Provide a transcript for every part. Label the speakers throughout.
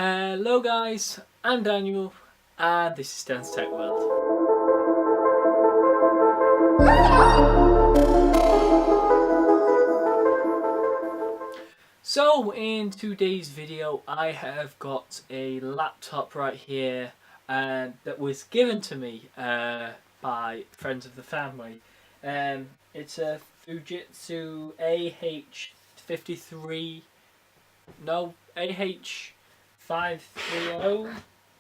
Speaker 1: Hello guys, I'm Daniel and this is Dan's Tech World. So in today's video I have got a laptop right here that was given to me by friends of the family. It's a Fujitsu AH53, no, AH530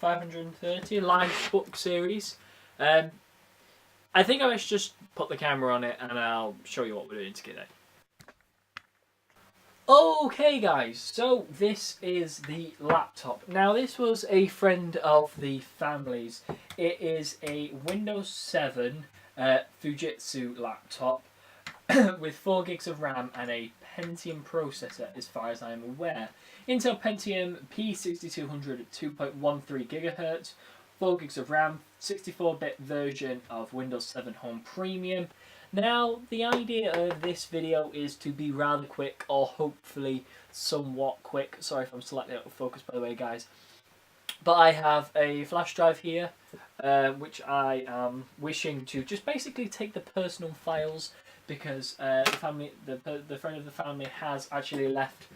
Speaker 1: 530 Live Book Series. I think I should just put the camera on it and I'll show you what we're doing today. Okay guys, so this is the laptop. Now this was a friend of the family's. It is a Windows 7 Fujitsu laptop with 4 gigs of RAM and a Pentium processor as far as I am aware. Intel Pentium P6200 at 2.13 GHz, 4 gigs of RAM, 64-bit version of Windows 7 Home Premium. Now, the idea of this video is to be rather quick, or hopefully somewhat quick. Sorry if I'm slightly out of focus, by the way, guys. But I have a flash drive here, which I am wishing to just basically take the personal files, because the friend of the family has actually left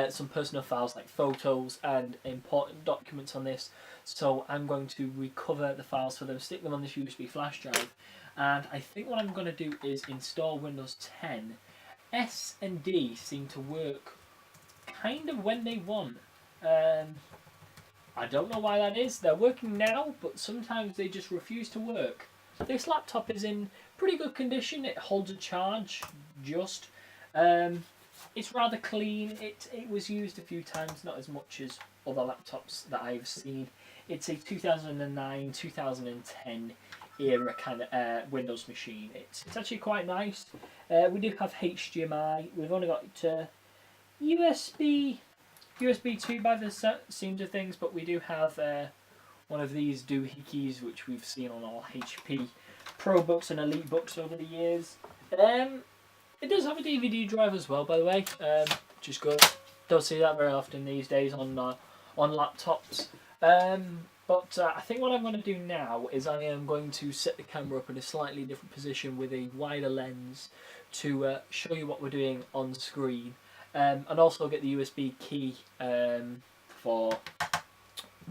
Speaker 1: some personal files like photos and important documents on this. So I'm going to recover the files for them, stick them on this USB flash drive. And I think what I'm going to do is install Windows 10. S and D seem to work kind of when they want. I don't know why that is. They're working now, but sometimes they just refuse to work. This laptop is in pretty good condition. It holds a charge, just. It's rather clean. It was used a few times, not as much as other laptops that I've seen. It's a 2009, 2010 era kind of Windows machine. It's actually quite nice. We do have HDMI. We've only got USB 2 by the seams of things, but we do have one of these doohickeys, which we've seen on all HP Pro books and Elite books over the years. It does have a DVD drive as well, by the way, which is good. Don't see that very often these days on laptops. But I think what I'm going to do now is I am going to set the camera up in a slightly different position with a wider lens to show you what we're doing on screen, and also get the USB key for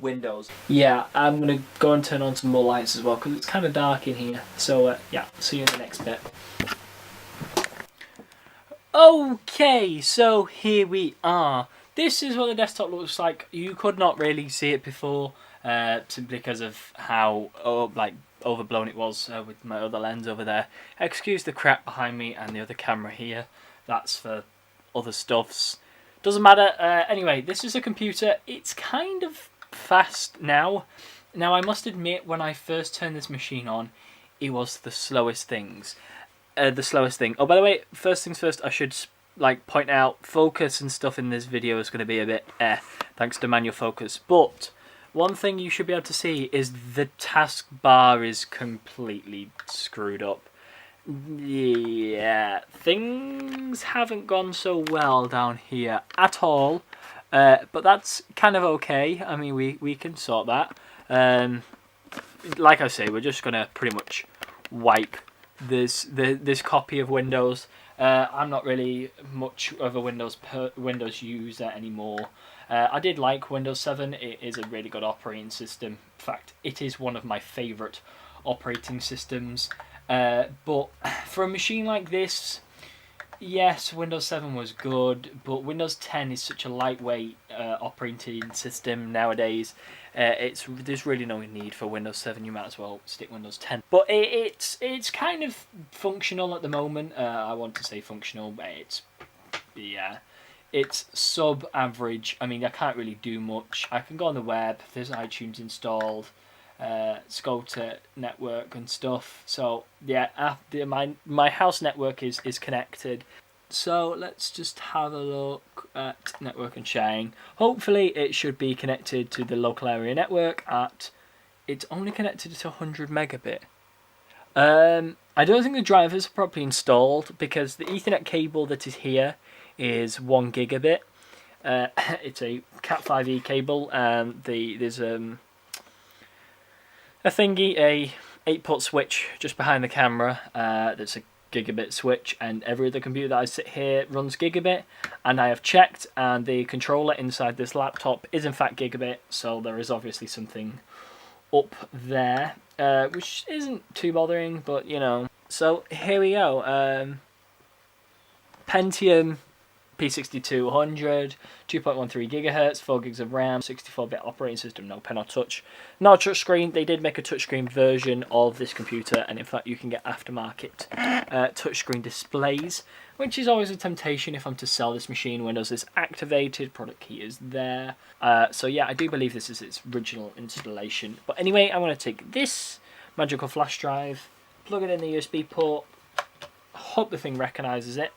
Speaker 1: Windows. Yeah, I'm going to go and turn on some more lights as well because it's kind of dark in here. So yeah, see you in the next bit. Okay, so here we are. This is what the desktop looks like. You could not really see it before simply because of how overblown it was with my other lens over there. Excuse the crap behind me and the other camera here. That's for other stuffs. Doesn't matter. Anyway, this is a computer. It's kind of fast now. Now, I must admit, when I first turned this machine on, it was the slowest thing. Oh, by the way, first things first, I should point out focus and stuff in this video is going to be a bit thanks to manual focus. But one thing you should be able to see is the taskbar is completely screwed up. Yeah, things haven't gone so well down here at all. But that's kind of okay. I mean, we can sort that. Like I say, we're just going to pretty much wipe this copy of Windows. I'm not really much of a Windows user anymore. I did like Windows 7. It is a really good operating system. In fact, it is one of my favourite operating systems. But for a machine like this, yes, Windows 7 was good, but Windows 10 is such a lightweight operating system nowadays. There's really no need for Windows 7. You might as well stick Windows 10. But it's kind of functional at the moment. I want to say functional, but it's sub-average. I mean, I can't really do much. I can go on the web. There's iTunes installed, SCOTA network and stuff. So yeah, my house network is connected. So let's just have a look at network and sharing. Hopefully it should be connected to the local area network it's only connected to 100 megabit. I don't think the drivers are properly installed because the Ethernet cable that is here is 1 gigabit. It's a Cat 5e cable, and there's a thingy, a 8-port switch just behind the camera. That's a gigabit switch, and every other computer that I sit here runs gigabit, and I have checked, and the controller inside this laptop is in fact gigabit, so there is obviously something up there, which isn't too bothering, but you know. So here we go. Pentium P6200, 2.13 gigahertz, 4 gigs of RAM, 64-bit operating system, no pen or touch. No touch screen. They did make a touchscreen version of this computer, and in fact you can get aftermarket touchscreen displays, which is always a temptation if I'm to sell this machine. Windows is activated, product key is there. So yeah, I do believe this is its original installation. But anyway, I'm going to take this magical flash drive, plug it in the USB port, hope the thing recognises it.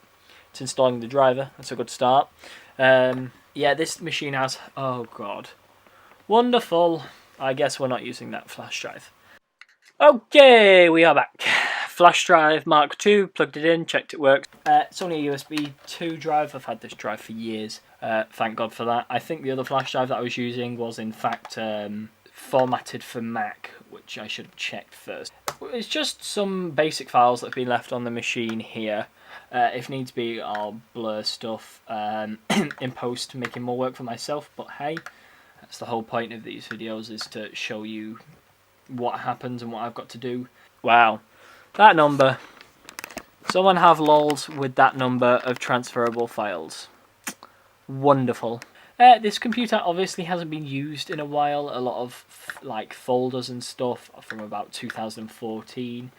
Speaker 1: It's installing the driver. That's a good start. Yeah, this machine has... Oh, God. Wonderful. I guess we're not using that flash drive. Okay, we are back. Flash drive Mark II. Plugged it in. Checked it works. It's only a USB 2 drive. I've had this drive for years. Thank God for that. I think the other flash drive that I was using was, in fact, formatted for Mac, which I should have checked first. It's just some basic files that have been left on the machine here. If needs be, I'll blur stuff in post, making more work for myself, but hey, that's the whole point of these videos, is to show you what happens and what I've got to do. Wow, that number. Someone have lols with that number of transferable files. Wonderful. This computer obviously hasn't been used in a while. A lot of like folders and stuff from about 2014.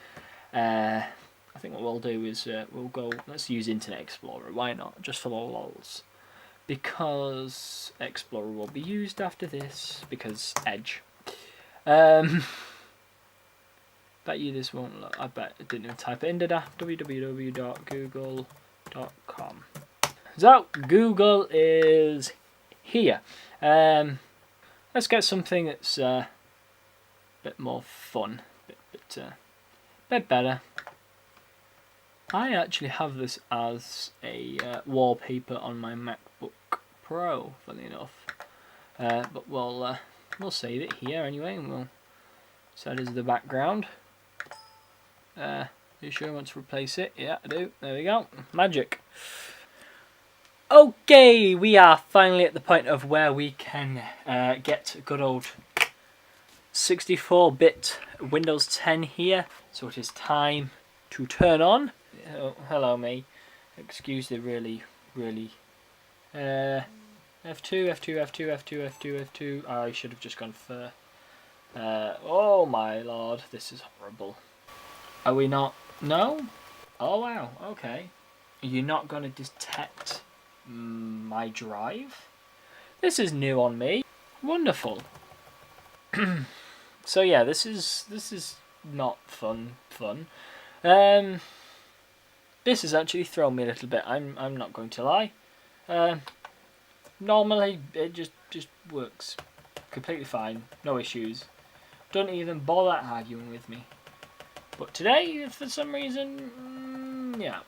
Speaker 1: I think what we'll do is we'll go, let's use Internet Explorer, why not, just for the lols. Because Explorer will be used after this, because Edge. Bet you this won't look, I bet it didn't even type it in, did I? www.google.com. So, Google is here. Let's get something that's a bit more fun, bit better. I actually have this as a wallpaper on my MacBook Pro, funny enough. But we'll save it here anyway, and we'll set it as the background. You sure I want to replace it? Yeah, I do. There we go. Magic. Okay, we are finally at the point of where we can get good old 64-bit Windows 10 here. So it is time to turn on. Oh, hello me. Excuse the really F2, F2, F2, F2, F2, F2. I should have just gone for oh my lord, this is horrible. Are we not? No? Oh wow, okay. You're not going to detect my drive? This is new on me. Wonderful. So yeah, this is not fun. This has actually thrown me a little bit. I'm not going to lie. Normally it just works completely fine, no issues. Don't even bother arguing with me. But today, for some reason, yeah,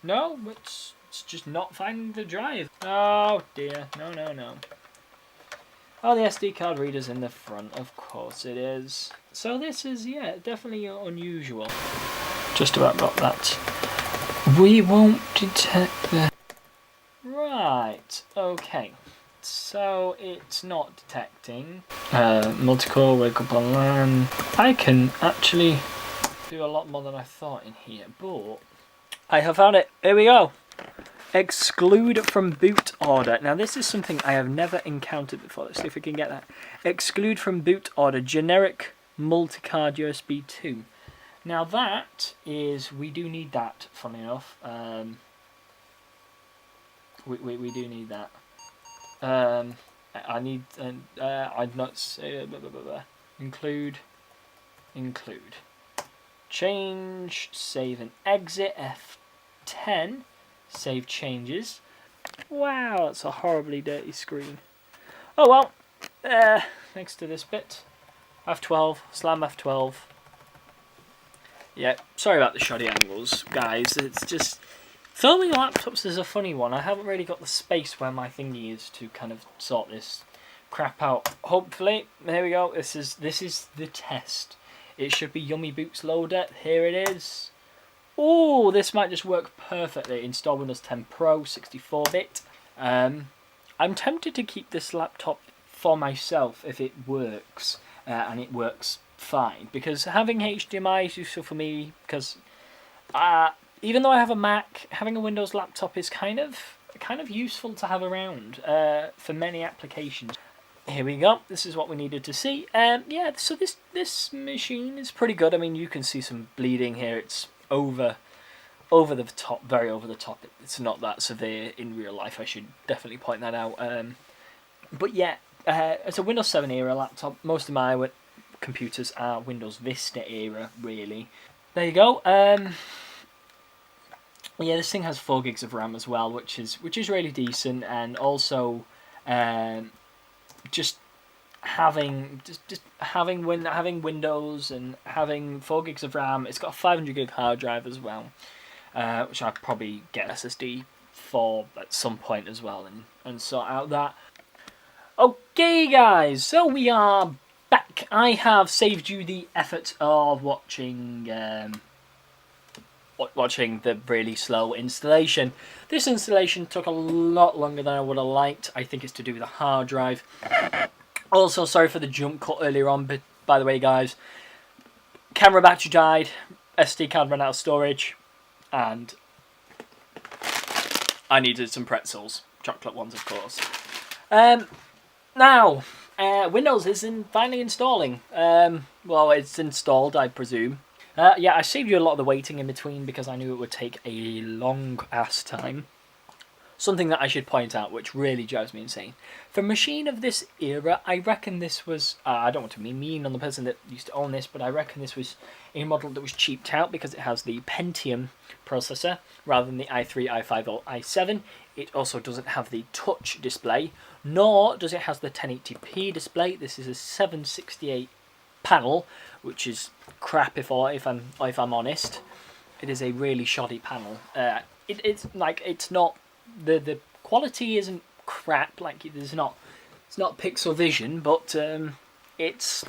Speaker 1: no, it's just not finding the drive. Oh dear, no. Oh, the SD card reader's in the front, of course it is. So this is, yeah, definitely unusual. Just about got that. We won't detect the... Right, okay. So it's not detecting. Multicore, wake up on LAN. I can actually do a lot more than I thought in here, but I have found it. Here we go. Exclude from boot order. Now this is something I have never encountered before. Let's see if we can get that. Exclude from boot order. Generic multi-card USB 2. Now that is, we do need that, funny enough. We do need that. I need, I'd not say, include, change, save and exit, F10, save changes. Wow, that's a horribly dirty screen. Oh well, next to this bit, F12, slam F12. Yeah, sorry about the shoddy angles, guys. It's just, Filming laptops is a funny one. I haven't really got the space where my thingy is to kind of sort this crap out. Hopefully, there we go. This is the test. It should be Yummy Boots Loader. Here it is. Oh, this might just work perfectly. Install Windows 10 Pro 64-bit. I'm tempted to keep this laptop for myself if it works, and it works fine. Because having HDMI is useful for me, because even though I have a Mac, having a Windows laptop is kind of useful to have around for many applications. Here we go. This is what we needed to see. Yeah, so this machine is pretty good. I mean, you can see some bleeding here. It's over the top, very over the top. It's not that severe in real life. I should definitely point that out. But yeah, it's a Windows 7 era laptop. Most of my computers are Windows Vista era, really. There you go. Yeah, this thing has 4 gigs of RAM as well, which is really decent, and also just having Windows and having 4 gigs of RAM. It's got a 500 gig hard drive as well, which I'll probably get SSD for at some point as well, and sort out that. Okay, guys, so we are back. I have saved you the effort of watching the really slow installation. This installation took a lot longer than I would have liked. I think it's to do with the hard drive. Also, sorry for the jump cut earlier on, but by the way, guys, camera battery died, SD card ran out of storage, and I needed some pretzels. Chocolate ones, of course. Now, Windows is finally installing. Well, it's installed, I presume. Yeah, I saved you a lot of the waiting in between because I knew it would take a long-ass time. Something that I should point out, which really drives me insane. For a machine of this era, I reckon this was... I don't want to be mean on the person that used to own this, but I reckon this was a model that was cheaped out because it has the Pentium processor rather than the i3, i5 or i7. It also doesn't have the touch display, nor does it have the 1080p display. This is a 768 panel, which is crap if I'm honest. It is a really shoddy panel. It's not... The quality isn't crap, like it's not pixel vision, but it's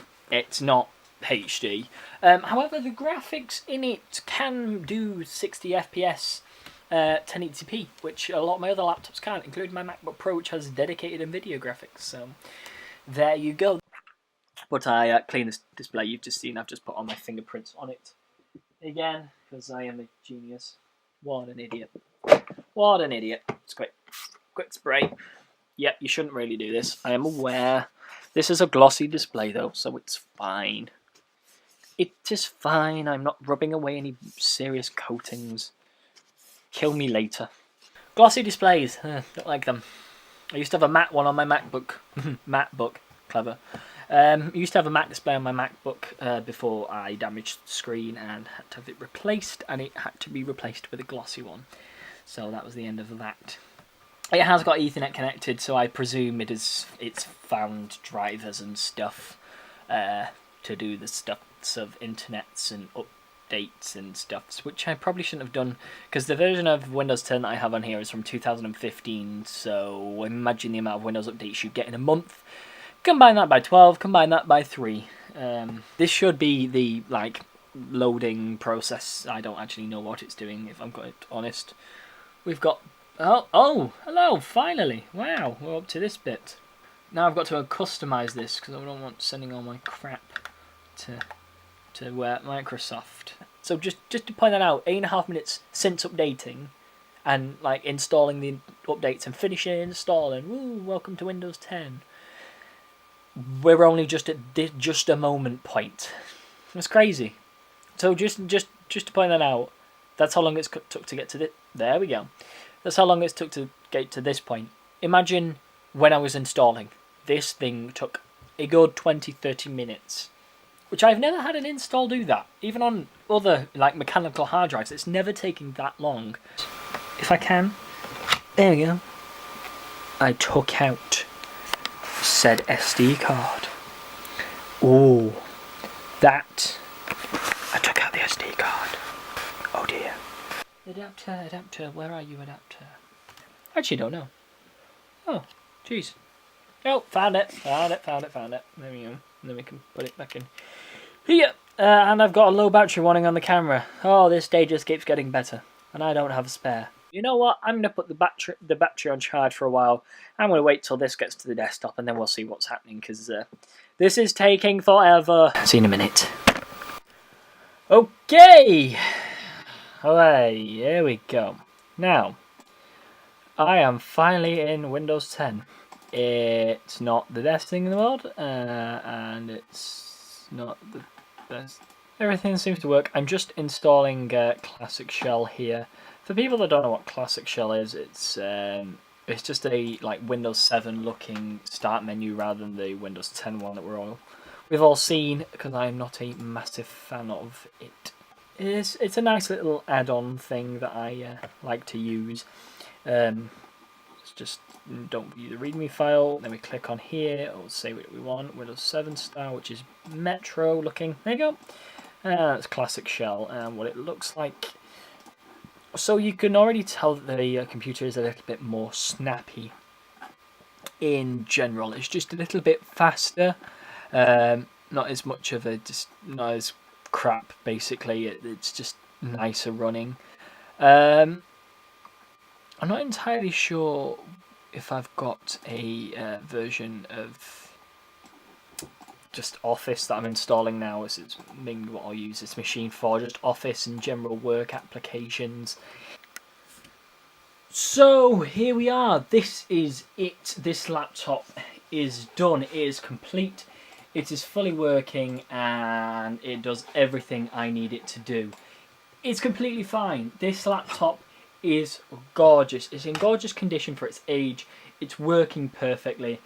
Speaker 1: not HD. However, the graphics in it can do 60 FPS 1080p, which a lot of my other laptops can't, including my MacBook Pro, which has dedicated NVIDIA graphics. So there you go. But I clean this display. You've just seen I've just put on my fingerprints on it again because I am a genius. What an idiot. What an idiot. It's quick spray. Yep, you shouldn't really do this. I am aware. This is a glossy display though, so it's fine. It is fine. I'm not rubbing away any serious coatings. Kill me later. Glossy displays. Don't like them. I used to have a matte one on my MacBook. MacBook. Clever. I used to have a matte display on my MacBook before I damaged the screen and had to have it replaced, and it had to be replaced with a glossy one. So that was the end of that. It has got Ethernet connected, so I presume it's found drivers and stuff to do the stuff of internets and updates and stuff, which I probably shouldn't have done, because the version of Windows 10 that I have on here is from 2015, so imagine the amount of Windows updates you get in a month. Combine that by 12, combine that by 3. This should be the loading process. I don't actually know what it's doing, if I'm quite honest. We've got... Oh, hello, finally. Wow, we're up to this bit. Now I've got to customize this because I don't want sending all my crap to Microsoft. So just to point that out, 8.5 minutes since updating and installing the updates and finishing installing. Woo, welcome to Windows 10. We're only just at just a moment point. It's crazy. So just to point that out, that's how long it's took to get to this. There we go. That's how long it's took to get to this point. Imagine when I was installing. This thing took a good 20-30 minutes. Which I've never had an install do that. Even on other mechanical hard drives, it's never taken that long. If I can. There we go. I took out said SD card. Oh, that. I took out the SD card. Oh dear. adapter, where are you, adapter? Actually, don't know. Oh, jeez. Oh, found it. There we go. And then we can put it back in here. And I've got a low battery warning on the camera. Oh, this day just keeps getting better. And I don't have a spare. You know what? I'm going to put the battery on charge for a while. I'm going to wait till this gets to the desktop and then we'll see what's happening, because this is taking forever. See you in a minute. Okay. Alright, here we go. Now, I am finally in Windows 10. It's not the best thing in the world, and it's not the best. Everything seems to work. I'm just installing Classic Shell here. For people that don't know what Classic Shell is, it's just a Windows 7 looking start menu rather than the Windows 10 one that we've all seen, because I'm not a massive fan of it. It's a nice little add-on thing that I like to use. Let's just don't view the README file. Then we click on here. It'll say what we want. Windows 7 style, which is Metro looking. There you go. That's Classic Shell, and what it looks like. So you can already tell that the computer is a little bit more snappy. In general, it's just a little bit faster. Not as much of a not as crap. Basically, it's just nicer running. I'm not entirely sure if I've got a version of just Office that I'm installing now, as it's mainly what I'll use this machine for, just Office and general work applications. So here we are. This is it. This laptop is done. It is complete. It is fully working and it does everything I need it to do. It's completely fine. This laptop is gorgeous. It's in gorgeous condition for its age. It's working perfectly.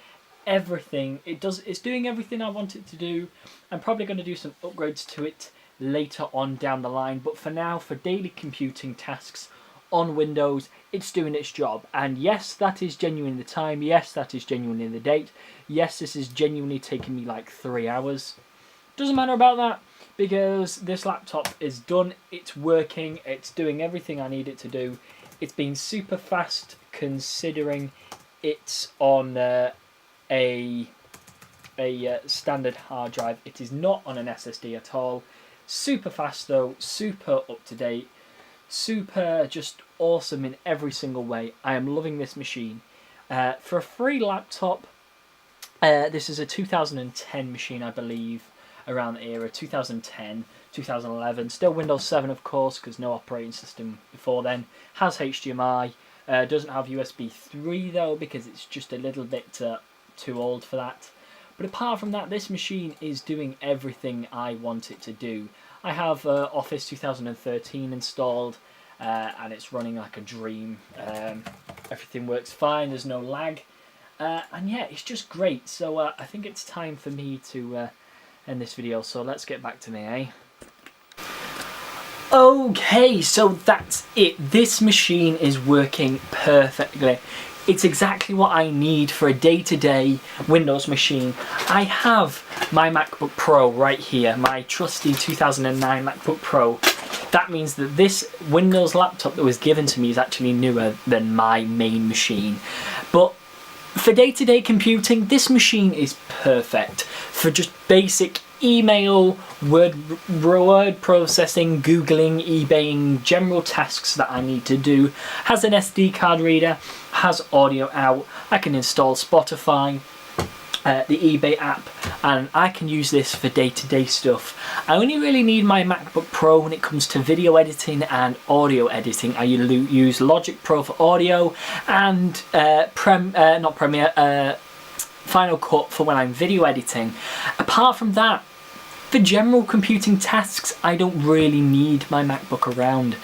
Speaker 1: Everything it's doing everything I want it to do. I'm probably going to do some upgrades to it later on down the line, but for now, for daily computing tasks on Windows, it's doing its job. And yes, that is genuine in the time. Yes, that is genuine in the date. Yes, this is genuinely taking me like 3 hours. Doesn't matter about that, because this laptop is done. It's working. It's doing everything I need it to do. It's been super fast considering it's on a standard hard drive. It is not on an SSD at all. Super fast though, super up to date, super just awesome in every single way. I am loving this machine. For a free laptop, this is a 2010 machine, I believe, around the era, 2010, 2011, still Windows 7 of course, because no operating system before then, has HDMI, doesn't have USB 3 though, because it's just a little bit too old for that. But apart from that, this machine is doing everything I want it to do. I have Office 2013 installed, and it's running like a dream. Everything works fine, there's no lag. And yeah, it's just great. So I think it's time for me to end this video. So let's get back to me, eh? Okay, so that's it. This machine is working perfectly. It's exactly what I need for a day-to-day Windows machine. I have my MacBook Pro right here, my trusty 2009 MacBook Pro. That means that this Windows laptop that was given to me is actually newer than my main machine. But for day-to-day computing, this machine is perfect for just basic email, word processing, Googling, eBaying, general tasks that I need to do. Has an SD card reader, has audio out. I can install Spotify, the eBay app, and I can use this for day-to-day stuff. I only really need my MacBook Pro when it comes to video editing and audio editing. I use Logic Pro for audio and Final Cut for when I'm video editing. Apart from that, for general computing tasks, I don't really need my MacBook around.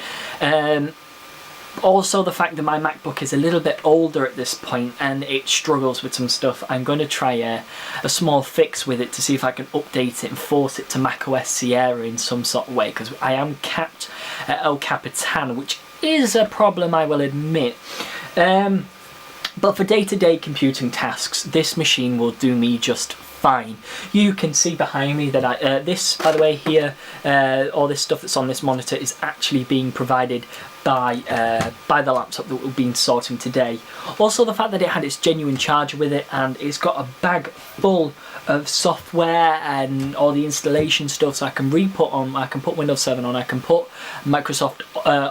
Speaker 1: Also, the fact that my MacBook is a little bit older at this point and it struggles with some stuff, I'm going to try a small fix with it to see if I can update it and force it to macOS Sierra in some sort of way, because I am capped at El Capitan, which is a problem, I will admit. But for day-to-day computing tasks, this machine will do me just fine. You can see behind me that this, by the way, here, all this stuff that's on this monitor is actually being provided by the laptop that we've been sorting today. Also, the fact that it had its genuine charger with it, and it's got a bag full of software and all the installation stuff, so I can re-put on, I can put Windows 7 on, I can put Microsoft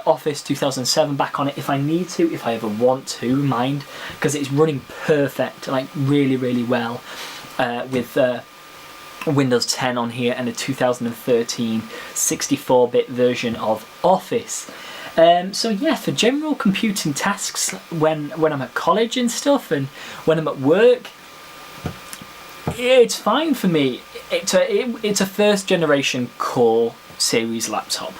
Speaker 1: Office 2007 back on it if I need to, if I ever want to, mind, because it's running perfect, like really, really well, with Windows 10 on here and a 2013 64-bit version of Office. So yeah, for general computing tasks when I'm at college and stuff, and when I'm at work, it's fine for me. It's a first generation Core series laptop.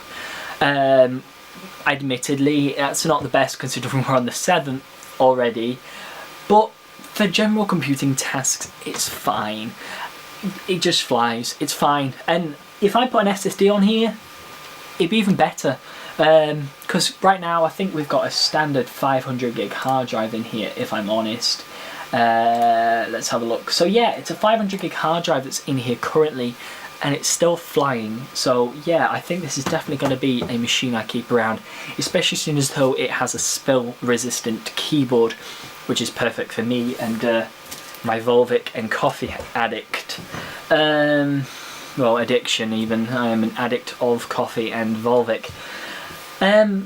Speaker 1: Admittedly, that's not the best considering we're on the 7th already, but for general computing tasks, it's fine. It just flies. It's fine. And if I put an SSD on here, it'd be even better. Because right now I think we've got a standard 500 gig hard drive in here, if I'm honest. Let's have a look. So yeah, it's a 500 gig hard drive that's in here currently, and it's still flying. So yeah, I think this is definitely going to be a machine I keep around, especially soon as though it has a spill resistant keyboard, which is perfect for me and my Volvic and coffee addict. Well, addiction even. I am an addict of coffee and Volvic.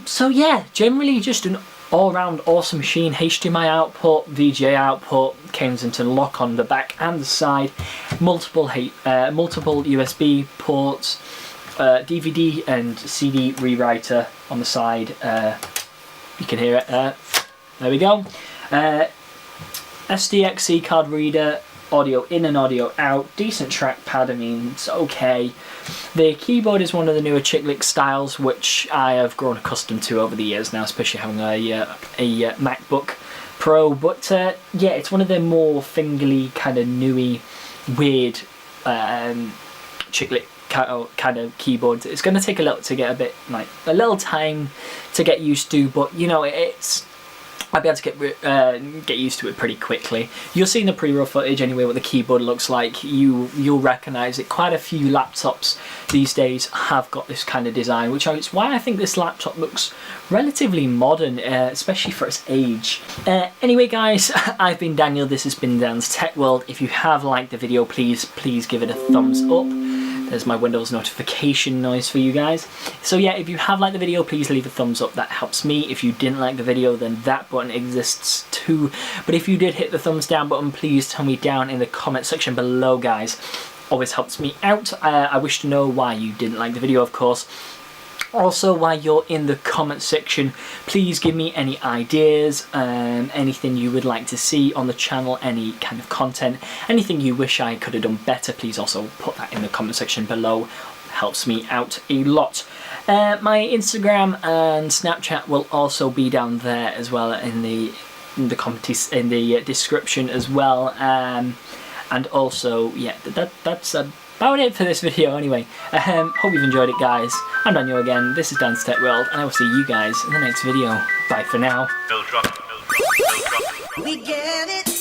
Speaker 1: So yeah, generally just an all-round awesome machine. HDMI output, VGA output, Kensington lock on the back and the side, multiple USB ports, DVD and CD rewriter on the side. You can hear it there. There we go. SDXC card reader, audio in and audio out, decent trackpad, I mean, it's okay. The keyboard is one of the newer Chiclet styles, which I have grown accustomed to over the years now, especially having a MacBook Pro. But yeah, it's one of the more fingerly, kind of newy, weird Chiclet kind of keyboards. It's going to take a little to get a little time to get used to, but you know, I'll be able to get used to it pretty quickly. You'll see in the pre-roll footage anyway what the keyboard looks like. You'll recognise it. Quite a few laptops these days have got this kind of design, which is why I think this laptop looks relatively modern, especially for its age. Anyway guys, I've been Daniel, this has been Dan's Tech World. If you have liked the video, please give it a thumbs up. There's my Windows notification noise for you guys. So yeah, if you have liked the video, please leave a thumbs up. That helps me. If you didn't like the video, then that button exists too. But if you did hit the thumbs down button, please tell me down in the comment section below, guys. Always helps me out. I wish to know why you didn't like the video, of course. Also, while you're in the comment section, please give me any ideas, anything you would like to see on the channel, any kind of content, anything you wish I could have done better, please also put that in the comment section below. Helps me out a lot. My Instagram and Snapchat will also be down there as well in the description as well. And also, yeah, that's about it for this video anyway. Hope you've enjoyed it, guys. I'm Daniel again, this is Dan's Tech World, and I will see you guys in the next video. Bye for now.
Speaker 2: We get it.